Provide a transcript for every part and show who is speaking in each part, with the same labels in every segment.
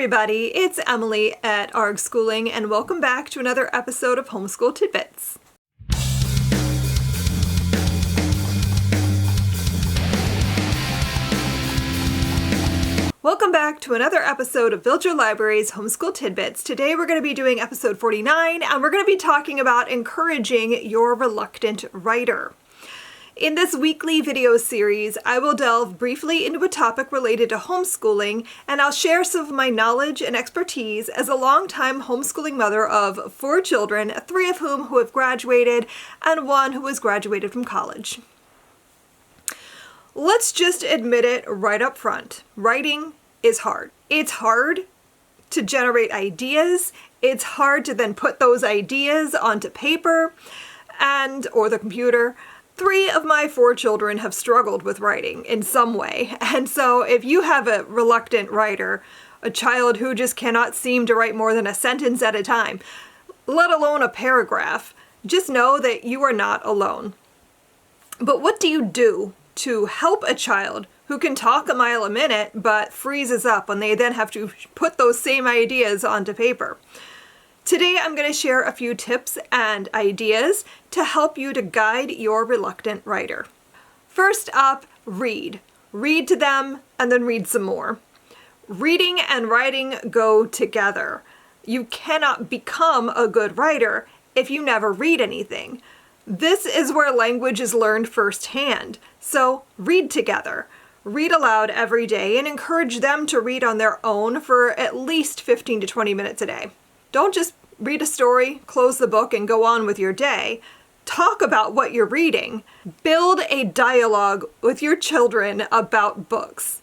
Speaker 1: everybody, it's Emily at ARG Schooling, and welcome back to another episode of Homeschool Tidbits. Welcome back to another episode of Build Your Library's Homeschool Tidbits. Today we're going to be doing episode 49, and we're going to be talking about encouraging your reluctant writer. In this weekly video series, I will delve briefly into a topic related to homeschooling, and I'll share some of my knowledge and expertise as a longtime homeschooling mother of 4 children, 3 of whom who have graduated, and 1 who has graduated from college. Let's just admit it right up front. Writing is hard. It's hard to generate ideas. It's hard to then put those ideas onto paper or the computer. 3 of my 4 children have struggled with writing in some way. And so if you have a reluctant writer, a child who just cannot seem to write more than a sentence at a time, let alone a paragraph, just know that you are not alone. But what do you do to help a child who can talk a mile a minute but freezes up when they then have to put those same ideas onto paper? Today I'm going to share a few tips and ideas to help you to guide your reluctant writer. First up, read. Read to them and then read some more. Reading and writing go together. You cannot become a good writer if you never read anything. This is where language is learned firsthand. So read together. Read aloud every day and encourage them to read on their own for at least 15 to 20 minutes a day. Don't just read a story, close the book, and go on with your day. Talk about what you're reading. Build a dialogue with your children about books.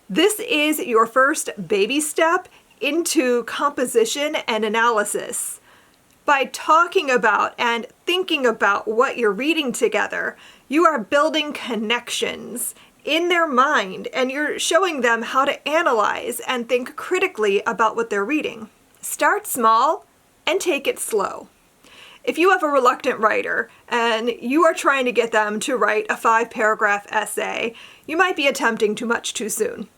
Speaker 1: This is your first baby step into composition and analysis. By talking about and thinking about what you're reading together, you are building connections in their mind, and you're showing them how to analyze and think critically about what they're reading. Start small and take it slow. If you have a reluctant writer and you are trying to get them to write a 5-paragraph essay, you might be attempting too much too soon.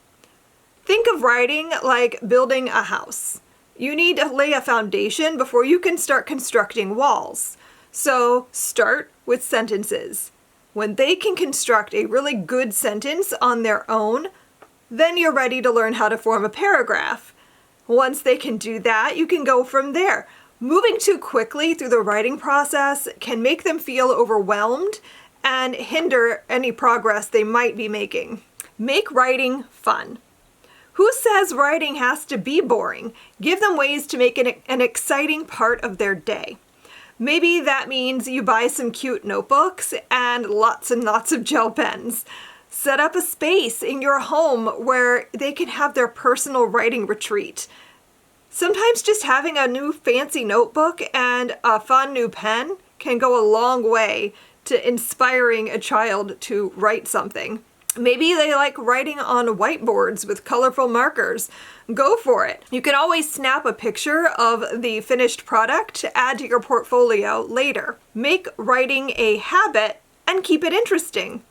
Speaker 1: Think of writing like building a house. You need to lay a foundation before you can start constructing walls. So start with sentences. When they can construct a really good sentence on their own, then you're ready to learn how to form a paragraph. Once they can do that, you can go from there. Moving too quickly through the writing process can make them feel overwhelmed and hinder any progress they might be making. Make writing fun. Who says writing has to be boring? Give them ways to make it an exciting part of their day. Maybe that means you buy some cute notebooks and lots of gel pens. Set up a space in your home where they can have their personal writing retreat. Sometimes just having a new fancy notebook and a fun new pen can go a long way to inspiring a child to write something. Maybe they like writing on whiteboards with colorful markers. Go for it. You can always snap a picture of the finished product to add to your portfolio later. Make writing a habit and keep it interesting.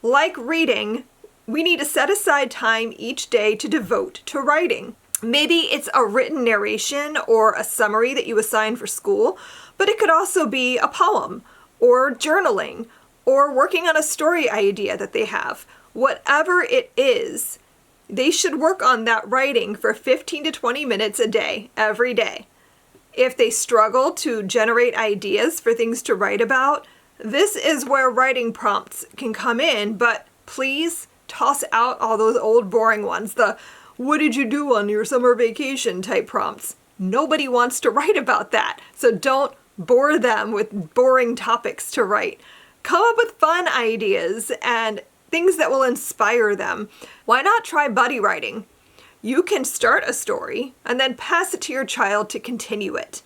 Speaker 1: Like reading, we need to set aside time each day to devote to writing. Maybe it's a written narration or a summary that you assign for school, but it could also be a poem or journaling or working on a story idea that they have. Whatever it is, they should work on that writing for 15 to 20 minutes a day, every day. If they struggle to generate ideas for things to write about, this is where writing prompts can come in, but please toss out all those old boring ones, the "what did you do on your summer vacation" type prompts. Nobody wants to write about that, so don't bore them with boring topics to write. Come up with fun ideas and things that will inspire them. Why not try buddy writing? You can start a story and then pass it to your child to continue it.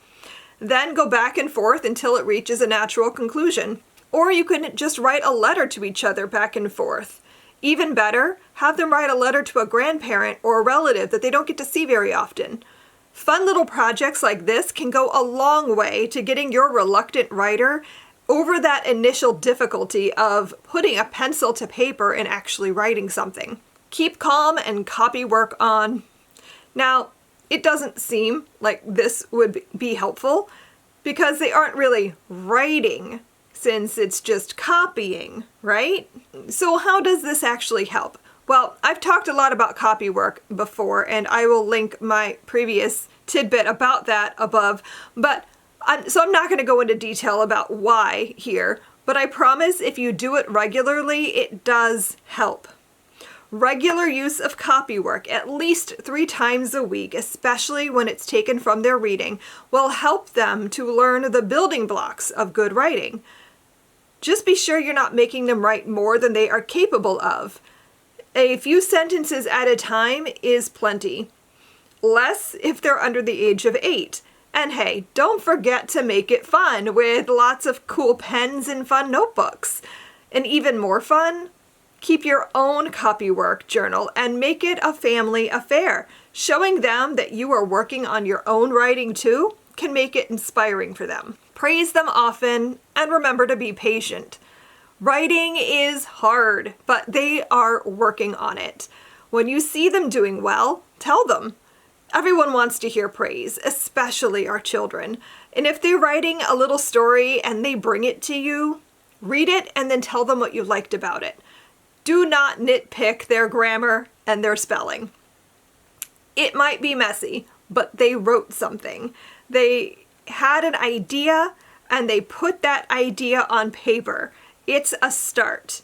Speaker 1: Then go back and forth until it reaches a natural conclusion. Or you can just write a letter to each other back and forth. Even better, have them write a letter to a grandparent or a relative that they don't get to see very often. Fun little projects like this can go a long way to getting your reluctant writer over that initial difficulty of putting a pencil to paper and actually writing something. Keep calm and copy work on. Now, it doesn't seem like this would be helpful because they aren't really writing, since it's just copying, right? So how does this actually help? Well, I've talked a lot about copy work before, and I will link my previous tidbit about that above, but I'm not going to go into detail about why here, but I promise if you do it regularly, it does help. Regular use of copy work, at least 3 times a week, especially when it's taken from their reading, will help them to learn the building blocks of good writing. Just be sure you're not making them write more than they are capable of. A few sentences at a time is plenty. Less if they're under the age of 8. And hey, don't forget to make it fun with lots of cool pens and fun notebooks. And even more fun, keep your own copywork journal and make it a family affair. Showing them that you are working on your own writing too can make it inspiring for them. Praise them often and remember to be patient. Writing is hard, but they are working on it. When you see them doing well, tell them. Everyone wants to hear praise, especially our children. And if they're writing a little story and they bring it to you, read it and then tell them what you liked about it. Do not nitpick their grammar and their spelling. It might be messy, but they wrote something. They had an idea and they put that idea on paper. It's a start.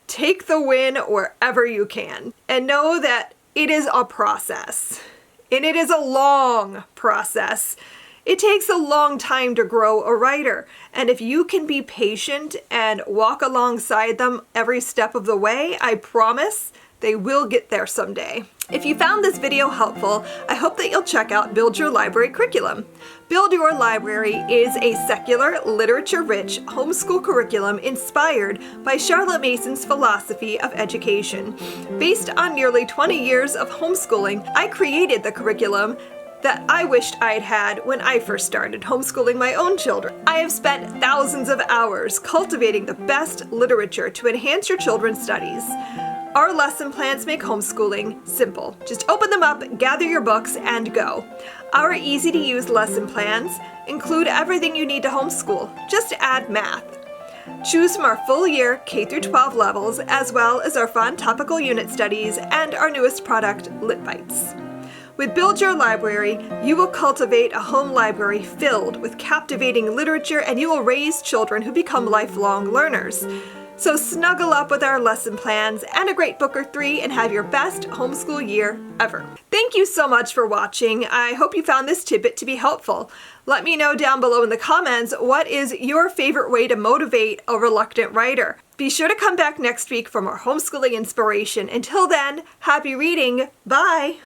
Speaker 1: Take the win wherever you can and know that it is a process, and it is a long process. It takes a long time to grow a writer, and if you can be patient and walk alongside them every step of the way, I promise they will get there someday. If you found this video helpful, I hope that you'll check out Build Your Library curriculum. Build Your Library is a secular, literature-rich homeschool curriculum inspired by Charlotte Mason's philosophy of education. Based on nearly 20 years of homeschooling, I created the curriculum that I wished I'd had when I first started homeschooling my own children. I have spent thousands of hours cultivating the best literature to enhance your children's studies. Our lesson plans make homeschooling simple. Just open them up, gather your books, and go. Our easy-to-use lesson plans include everything you need to homeschool. Just add math. Choose from our full year K-12 levels, as well as our fun topical unit studies and our newest product, Lit Bites. With Build Your Library, you will cultivate a home library filled with captivating literature, and you will raise children who become lifelong learners. So snuggle up with our lesson plans and a great book or 3 and have your best homeschool year ever. Thank you so much for watching. I hope you found this tidbit to be helpful. Let me know down below in the comments what is your favorite way to motivate a reluctant writer. Be sure to come back next week for more homeschooling inspiration. Until then, happy reading. Bye!